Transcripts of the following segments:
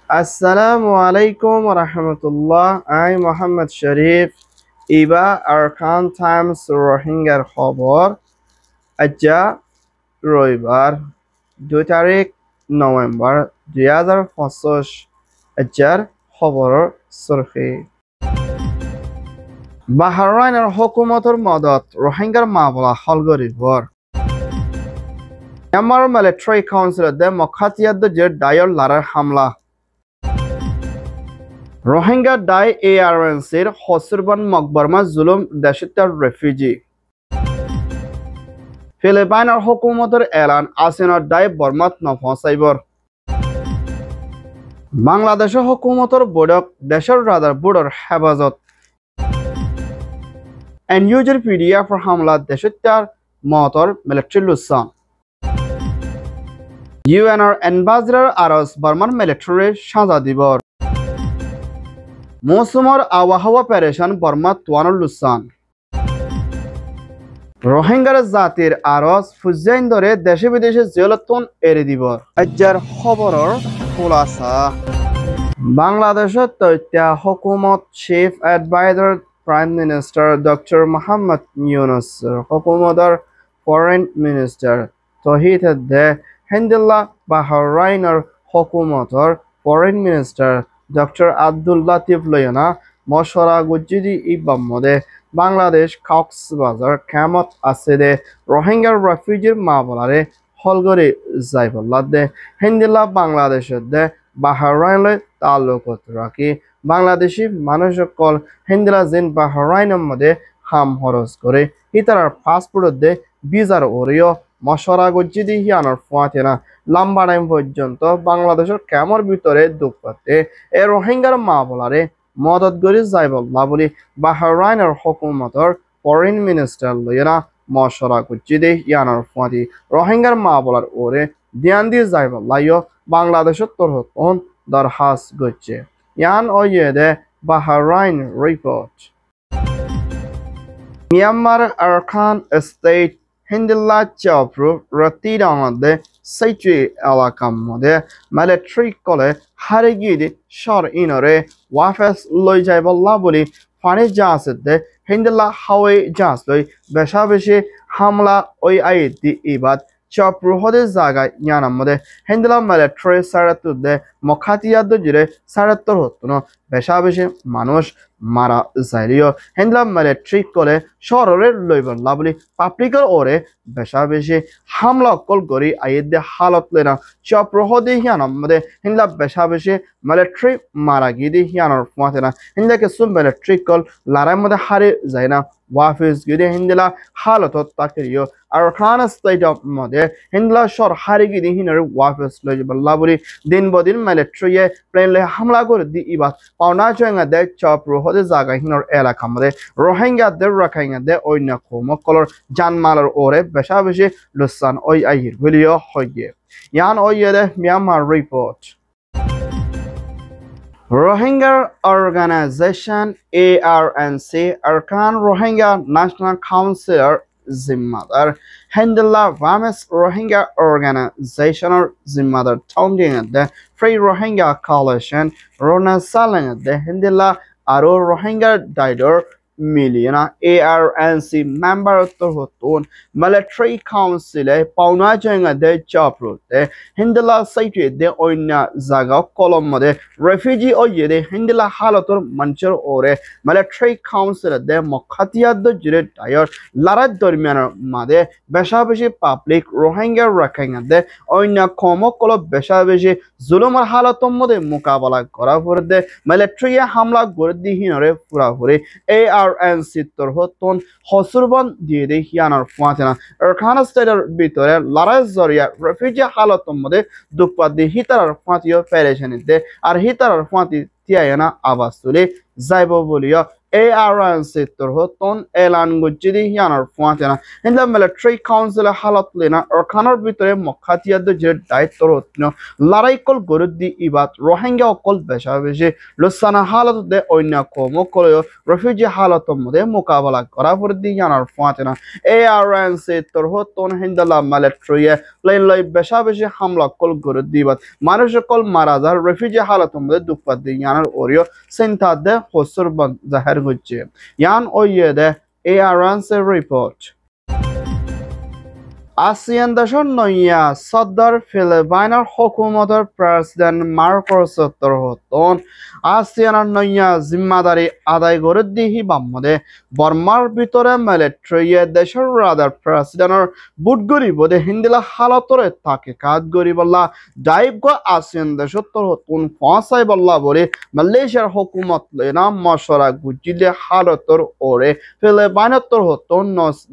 Assalamu alaikum wa rahmatullah. I'm Muhammad Sharif. Iba Arkan Times Rohingya খবর আজ্জা রবিবার 2 তারিখ November 2025 আজ্জার খবরের সুরখি বাহরাইনের হুকুমতের মদত রোহিঙ্গার মামলা হল গরিবর মিয়ানমার মিলিটারি কাউন্সিলতে মখাতিয়াদ যে ডায়র লারার হামলা রোহিঙ্গা ডাই ARNCর হসরবান মকবরমা জুলুম দেশিতার রেফিউজি ফিলিপাইনের হুকুমতের এলান আসিনার ডাই বর্মাত নফসাইবর বাংলাদেশের হুকুমতের বৈঠক দেশের রাজার বুড়োর হেফাজত এনইউজের PDF হামলা দেশিতার মতর মিলিটারি লুসান UNর এম্বাসিডর আরস বর্মান মিলিটারি সাজা দিবর মৌসুমর আবহাওয়া পেরেশান বর্মা তোয়ানুল লুসান রোহিঙ্গার জাতির আরস ফুজাইন ধরে দেশে বিদেশে জেলতন এড়ে দিব আজ্জার খবরের খোলাসা বাংলাদেশের তথ্য হুকুমত chief adviser prime minister doctor Mohammad Yunus হুকুমতের ফরেন মিনিস্টার তহিদ হিন্দুল্লাহ বাহরাইনের হুকুমতের foreign minister doctor Abdul Latif লয়না মশরা গুজ্জিদি ইবামদে বাংলাদেশ কক্সবাজার কেমত আছে দে রোহিঙ্গার রেফিউজির মামলারে হলগরে যাইবল্লাদে হিন্দুল্লাহ বাংলাদেশের দে বাহরাইনলে তাল্লুকত রাখি বাংলাদেশি মানুষ সকল হিন্দুল্লাহ জিন বাহরাইনের মধ্যে হাম খরচ করে ইতারার পাসপোর্ট দে ভিসার ওরিও মশরা গজ্জিদি হিয়ানোর ফুয়াতে না লম্বা টাইম পর্যন্ত বাংলাদেশের ক্যামর ভিতরে দুঃখ পাতে এ রোহিঙ্গার মামলারে মদত করে যাইবল্লা বলি বাহরাইনের হুকুমতের ফরেন মিনিস্টার লইনা মশরা গজ্জিদি হিয়ানোর ফুয়াতি রোহিঙ্গার মামলার ওরে ধ্যান দিয়ে যাইবল্লাইও বাংলাদেশের তরফ দরখাস্ত গচ্ছে ইয়ান ওয়েদে Bahrain report Myanmar Arakan state হিন্দুল্লাহ চাপরু রতিরামদে সাইচি এলাকামদে মিলিটারি কলে হারিগিদি সর ইনরে ওয়াফেস লই যাইবল্লা বলি ফানি জাহাজে হিন্দুল্লাহ হাওয়াই জাহাজ লই বেশা বেশি হামলা ওই আইতি ইবাদ চাপরু হদে জায়গায় ইয়ানামদে হিন্দুল্লাহ মিলিটারি সারাতুদে মখাতিয়াদ জিরে সারাত্তর হতনো বেশা বেশি মানুষ মারা যাইলিও হিন্দুল্লাহ মিলিটারি কলে শহরের লইবল্লা বলি পাবলিকের ওরে বেশা বেশি হামলা কল করি আইদে হালত লেনা চাপরু হদে ইয়ানামদে হিন্দুল্লাহ বেশা বেশি মিলিটারি মারা গিদি ইয়ানোর ফুয়াতে না হিন্দুকে সুম মিলিটারি কল লারাই মধ্যে হারে যায় না ওয়াফিস গিদি হিন্দুল্লাহ হালত তাকিরিও আর খান স্টেট মধ্যে হিন্দুল্লাহ শহর হারে গিদি হিনার ওয়াফিস লইবল্লা বলি দিন বদিন মিলিটারি প্লেন লে হামলা করে দি ইবাদ পাওনা চঙ্গা দে চাপরু হদে জায়গা হিনার এলাকা মধ্যে রোহিঙ্গাদের রাখাইঙ্গাদের অন্য কলর জানমালের ওরে বেশা বেশি লুসান ওই আহির বলিও হয়ে ইয়ান ওইদে Myanmar report Rohingya Organization ARNC Arkan Rohingya National Council Zimmadar Hindula Vames Rohingya Organization Zimmadar Tounding the Free Rohingya Coalition Rona Salang the Hindula Aro Rohingya Dider Milliona ARNC member Tohotun Military Council Pauna Janga de Chaprote Hindula Saiti de Oina Zaga Colomade Refugee Oye de Hindula Halator Mancher Ore Military Council de Mokatia the Jiret Tire Lara Dormiana Made Beshabishi Public Rohingya Rakanga de Oina Komokolo Beshabishi Zulumar Halatomode Mukabala Kora for the Military Hamla Gurdi Hinore Furahuri ARNC তরহতন হসরবান দিয়ে দে হিয়ানার ফুয়াতেনা আরকান স্টেটের ভিতরে লড়াই জরিয়া refugee হালতর মধ্যে দুপাদি হিতার ফুয়াতিও পেরেশানিতে আর হিতার ফুয়াতি তিয়ায়না আবাস তুলে যাইব বলিয়া ARNC torhoton elan gujidi yanar fuatena hinda military council halat lena orkanor bitore mokhatiyad je daittor hotno larai kol gorudi ibat rohingya kol besha beshe losana halat de oina komo kolo refugee halat mode mukabala kora furdi yanar fuatena ARNC torhoton hinda la military lain loi besha beshe hamla kol gorudi ibat manush kol marazar refugee halat mode dupad yanar orio sentade hosur ban zahar hocche yan oyede ARNC report ASEAN দেশৰ নয়া সদর ফিলিপাইনৰ হুকুমতৰ president মাৰ্কোস তৰহতন ASEANৰ নয়া জিম্মাদারি আদায় কৰি দিহি বামদে বৰ্মাৰ ভিতৰে মিলিটাৰীয়ে দেশৰ ৰাদাৰ প্ৰেসিডেন্টৰ বুটগৰি বদে হিন্দিলা হালতৰে তাকে কাজ কৰিবলা দায়িত্ব ASEAN দেশৰ তৰহতন ফাঁসাই বল্লা বলে মালয়েছিয়াৰ হুকুমত লেনা মশরা গুজিলে হালতৰ ওৰে ফিলিপাইনৰ তৰহতন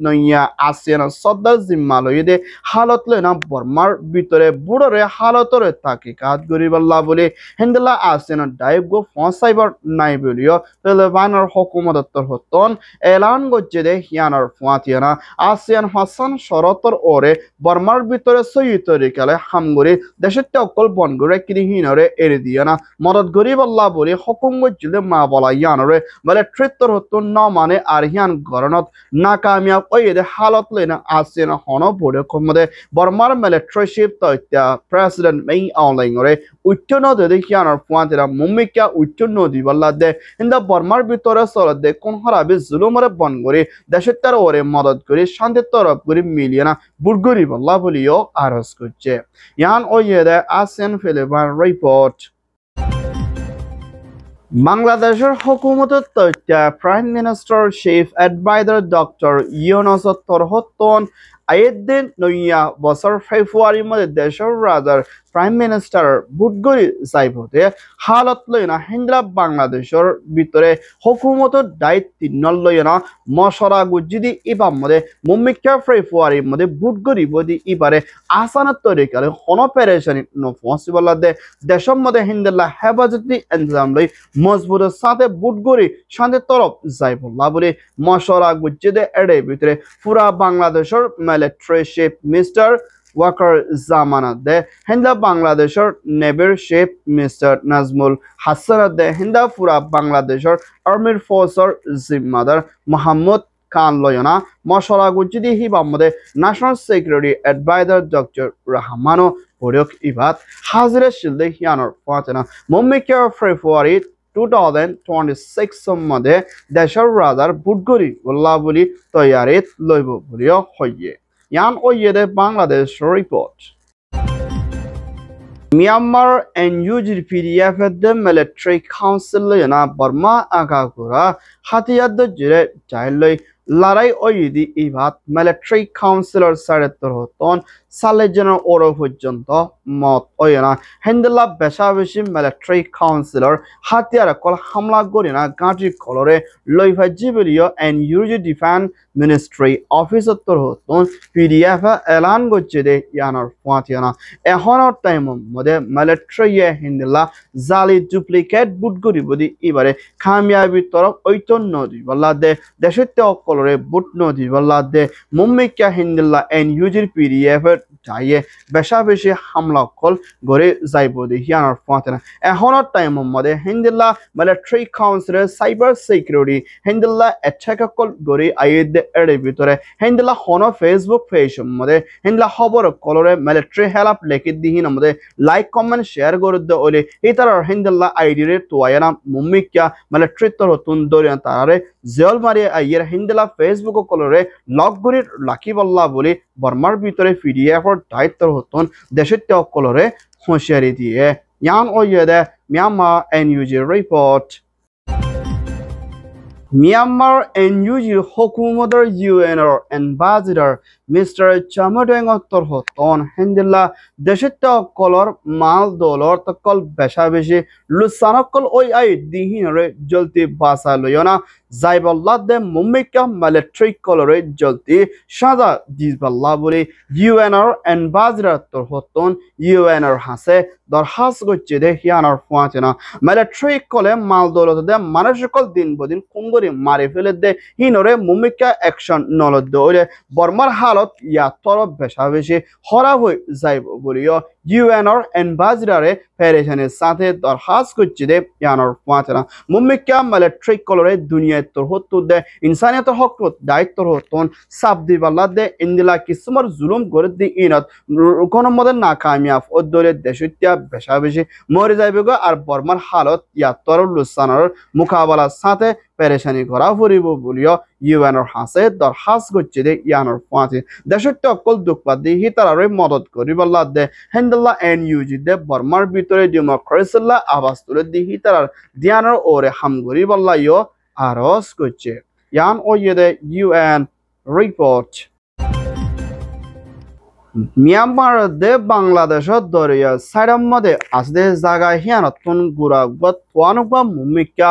নয়া ASEAN সদর জিম্মালৈ de halat lena Burmar bitore budore halatore taki kat goriballa bole hendela ASEAN daib go fonsaibar nai bolio Philippiner hukumator hoton elan gojje de hianar fuatiana ASEAN hasan shorotor ore Burmar bitore soyitori kale hamgori deshette okol bongore kirihinore eridiana madad goriballa bole hukum gojjile ma bola yanore bale trittor hoton na mane arhian goronot nakamiyab oyede halat lena ASEAN hono komode Burmar military ship toitya president May Aulingore uttono de hianar fuantira mummika uttono di ballade inda Burmar bitore solade kon harabe zulumare bongore deshettar ore madad kori shanti taraf gori miliana burgori balla bolio aros korche yan oyede ASEAN Philippine report বাংলাদেশের হুকুমতের তথ্য prime minister chief adviser doctor Yunus তরহতন আয়েদ্দিন নইয়া বছর ফেব্রুয়ারির মধ্যে দেশের রাজার প্রাইম মিনিস্টার বুটগরি যাইবতে হালত লইনা হিন্দ্রা বাংলাদেশের ভিতরে হুকুমতের দায়িত্ব নলয়না মশরা গুজিদি ইবাম মধ্যে মুম্মিকা ফেব্রুয়ারির মধ্যে বুটগরি বদি ইবারে আসানত তরিকালে হন পেরেশানি নফসিবলা দে দেশের মধ্যে হিন্দাল্লা হেফাজতি এনজাম লই মজবুতের সাথে বুটগরি শান্তি তরফ যাইবল্লা বলে মশরা গুজিদে এড়ে ভিতরে পুরা বাংলাদেশের মিলিটারি চিফ মিস্টার ওয়াকার জামানত দে হিন্দা বাংলাদেশের নেভির চিফ মিস্টার নাজমুল হাসানত দে হিন্দা পুরা বাংলাদেশের আর্মির ফোর্সর জিম্মাদার মোহাম্মদ খান লয়না মশলা গুজিদি হিবামদে ন্যাশনাল সিকিউরিটি অ্যাডভাইজার ডক্টর রহমানো পরিক ইবাদ হাজিরে শিলদে হিয়ানর ফাতেনা মুম্মিকা ফেব্রুয়ারি 2026 মধ্যে দেশের রাজার বুটগরি উল্লাবলি তৈয়ারিত লইব বলিও হইয়ে yan oyede Bangladesh report Myanmar NUG PDF the military council yana Burma agakura hatiyad jire jailoi larai oyidi ibat military councilor saretor hoton সালে যেন ওরো পর্যন্ত মত ওয়না হেন্ডলা বেশাবেশি মিলিটারি কাউন্সিলর হাতিয়ার কল হামলা গরিনা গাঁটি কলরে লইভাজি বলিও এন্ড ইউজি ডিফেন্স মিনিস্ট্রি অফিসর তোর হতন পিডিএফ এলান গচ্ছে দে ইয়ানার ফাতিয়ানা এখনৰ টাইম মধ্যে মিলিটারি হেন্ডলা জালি ডুপ্লিকেট বুট গরিবদি ইবারে কামিয়াবি তরফ ঐতন নদী বল্লা দে দেশতে কলরে বুট নদী বল্লা দে মুম্মিকা হেন্ডলা এন্ড ইউজির পিডিএফ যাইয়ে বেশাবেশি হামলা কল গড়ে যাইব দে হিয়ানার ফাতেনা এখনৰ টাইম মধ্যে হিন্দিল্লা মিলিটারি কাউন্সিলের সাইবার সিকিউরিটি হিন্দিল্লা অ্যাটাক কল গড়ে আইদ এড়ে ভিতরে হিন্দিল্লা হন ফেসবুক পেজ মধ্যে হিন্দিল্লা খবর কলরে মিলিটারি হেল্প লেখি দিহিন মধ্যে লাইক কমেন্ট শেয়ার করে দে ওলে ইতার হিন্দিল্লা আইডি রে তোয়ায়না মুম্মিকা মিলিটারি তর তুন দরিয়া তারারে জেল মারি আইয়ের হিন্দিল্লা ফেসবুক কলরে লগ গরি লাকি বল্লা বলে বর্মার ভিতরে পিডিএফ দায়িত্ব হতন দেশের কলরে হুঁশিয়ারি দিয়ে ইয়ান ওয়েদে Myanmar NUG report Myanmar NUG hukumatar UNR ambassador Mr. Chamadeng Torhoton Hendilla Deshita color mal dollar takal besha beshi Lusanakol oi ai dihinare jolti basa loyona জাইবল্লাদে মুম্মিকা মিলিটারি কলরে জলতি সাজা দিজবাল্লা বলে ইউএনআর এনবাজরা তোর হতন ইউএনআর হাসে দরখাস্ত করছে দে হিয়ানার ফুয়াচেনা মিলিটারি কলে মাল দৌলত দে মানুষ সকল দিন বদিন কুঙ্গরি মারি ফেলে দে হিনরে মুম্মিকা অ্যাকশন নলদ ওরে বর্মার হালত ইয়া তর বেশা বেশি খরাব হয়ে যাইব বলিও ইউএনআর এনবাজরারে পেরেশানের সাথে দরখাস্ত করছে দে ইয়ানার ফুয়াচেনা মুম্মিকা মিলিটারি কলরে দুনিয়ায় তোর হতো দে ইনসানিয়তের হক দায়িত্ব হতন সাব দিবাল্লা দে ইন্দিলা কিসমর জুলুম করে দি ইনত কোনো মতে না কামিয়াব ও দলে দেশিয়া বেশা বেশি মরে যাইবে গো আর বর্মার হালত ইয়াত্তর লুসানোর মোকাবেলার সাথে পেরেশানি করা ফুরিব বলিও ইউএনর হাসে দরখাস্ত করছে দে ইয়ানোর ফাঁসি দেশের অকল দুঃখপাত দি হিতারে মদত করিবাল্লা দে হেন্দাল্লা এনইউজি দে বর্মার ভিতরে ডেমোক্রেসিল্লা আবাস তুলে দি হিতার দিয়ানোর ওরে হাম করিবাল্লা ইয় আরজ করছে ইয়ান ও ইয়ে ইউএন রিপোর্ট মিয়ানমার দে বাংলাদেশত দরিয়া সাইডের মধ্যে আসতে জায়গায় হিয়ানতন গুড়া তোয়ানুবা মুমিকা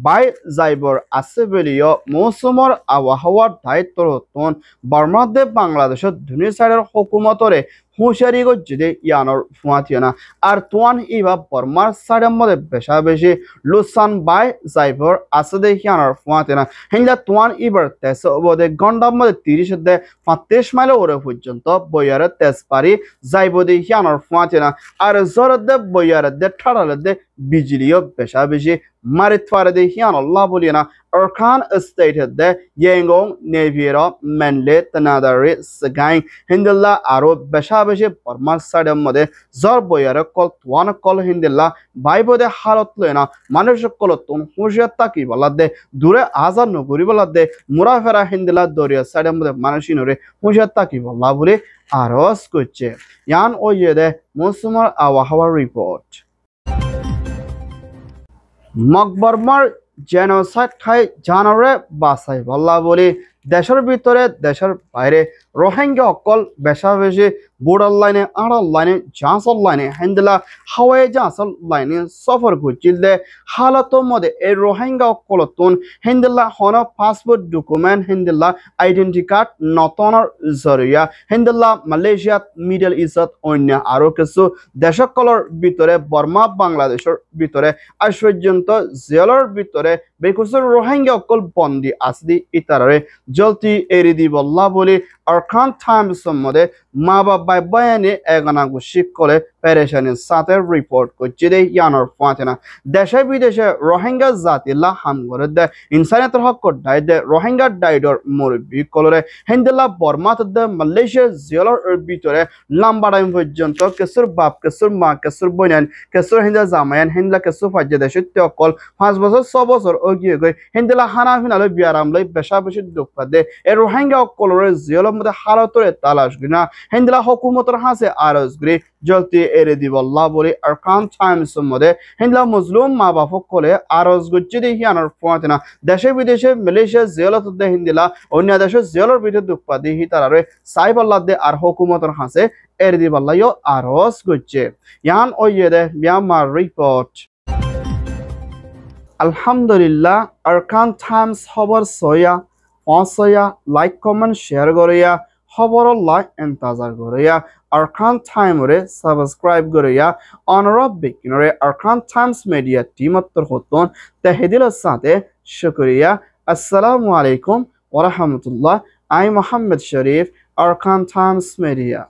বাই যাইবর আছে বলিও মৌসুমর আবহাওয়ার দায়িত্ব হতন বর্মার দে বাংলাদেশত ধুনি সাইডের হুকুমতরে হুঁশিয়ারি করছে দে ইয়ানোর ফুয়াতিও না আর তোয়ান ইবা বর্মার সাইডের মধ্যে বেশা বেশি লুসান বাই যাইবর আছে দে ইয়ানোর ফুয়াতিও না হিন্দা তোয়ান ইবার তেজ দে ঘন্টার মধ্যে 30 দে 35 মাইল ওরে পর্যন্ত বইয়ারে তেজ পারি যাইব দে ইয়ানোর ফুয়াতিও না আর জোর দে বইয়ারে দে ঠাড়ালে দে বিজলিও বেশা বেশি মারিত ফারে দে হিয়ান আল্লাহ বলিয়ে না Arkan State de Yengong Neviera Menle Tanadari Sagain Hindilla Aro Beshabeshi Pormas Sadam Mode Zorboyara called one call Hindilla Bible de Halotlena Manush Colotun Husha Taki Balade Dure Azar Noguribalade Murafera Hindilla Doria Sadam de Manashinore Husha Taki Balabure Aros Kuche Yan Oyede Musumar Awahawa Report Mokbarmar genocide খাই জানরে বাসাই বল্লা বলি দেশের ভিতরে দেশের বাইরে রোহিঙ্গা অকল বেশা বেশি বোর্ডার লাইনে আড়াল লাইনে জাঁসল লাইনে হেন্দিলা হাওয়াই জাঁসল লাইনে সফর করছিল দে হালতর মধ্যে এই রোহিঙ্গা অকলতুন হেন্দিলা হন পাসপোর্ট ডকুমেন্ট হেন্দিলা আইডেন্টি কার্ড নতনের জরিয়া হেন্দিলা মালয়েশিয়াত মিডল ইস্টত অন্য আরো কিছু দেশকলর ভিতরে বর্মা বাংলাদেশের ভিতরে আজ পর্যন্ত জেলের ভিতরে বেকুসর রোহিঙ্গা অকল বন্দি আসদি ইতারে জলতি এরি দি বল্লা বলি Arkan Times মধ্যে মা বাবা বয়ানে এগানা গুশিক করে পেরেশানির সাথে রিপোর্ট করছে দে ইয়ানোর ফাঁচেনা দেশে বিদেশে রোহিঙ্গা জাতিল্লা হাম করে দে ইনসানিয়তের হক ডাই দে রোহিঙ্গা ডাইডর মুরব্বী কলরে হেন্দিল্লা বর্মাত দে মালয়েশিয়ার জেলার ভিতরে লম্বা টাইম পর্যন্ত কেসুর বাপ কেসুর মা কেসুর বইনান কেসুর হিন্দা জামায়ান হিন্দলা কেসুর ফাজ্জে দেশে অকল 5 বছর 6 বছর ওগিয়ে গই হিন্দিলা হানা ফিনালে বিয়ারাম লই বেশা বেশি দুঃখ দে এ রোহিঙ্গা কলরে জেলার মধ্যে হালতরে তালাশ গিনা হিন্দিলা হুকুমতের হাসে আরজ গরি জলতি এরে দিবল্লা বলি আরকান টাইমস মধ্যে হিন্দিলা মুসলিম মা বাপ কলে আরজ গচ্ছি দেখি আনার ফাঁচনা দেশে বিদেশে মালয়েশিয়া জেলত দে হিন্দিলা অন্য দেশে জেলার ভিতরে দুঃখ দেখি তারারে সাইবাল্লা দে আর হুকুমতের হাসে এরে দিবল্লা ইয় আরজ গচ্ছে ইয়ান ওয়ে দে Myanmar report Alhamdulillah, Arkan Times খবর সয়া অসয়া লাইক কমেন্ট শেয়ার করিয়া খবর লাইক ইন্তজার করিয়া Arkan Time রে সাবস্ক্রাইব করিয়া অনরব বিকিনরে Arkan Times মিডিয়া টিমত্তর হতন তাহিদিলের সাথে শুকরিয়া আসসালামু আলাইকুম ওয়া রাহমাতুল্লাহ I Mohammad Sharif Arkan Times media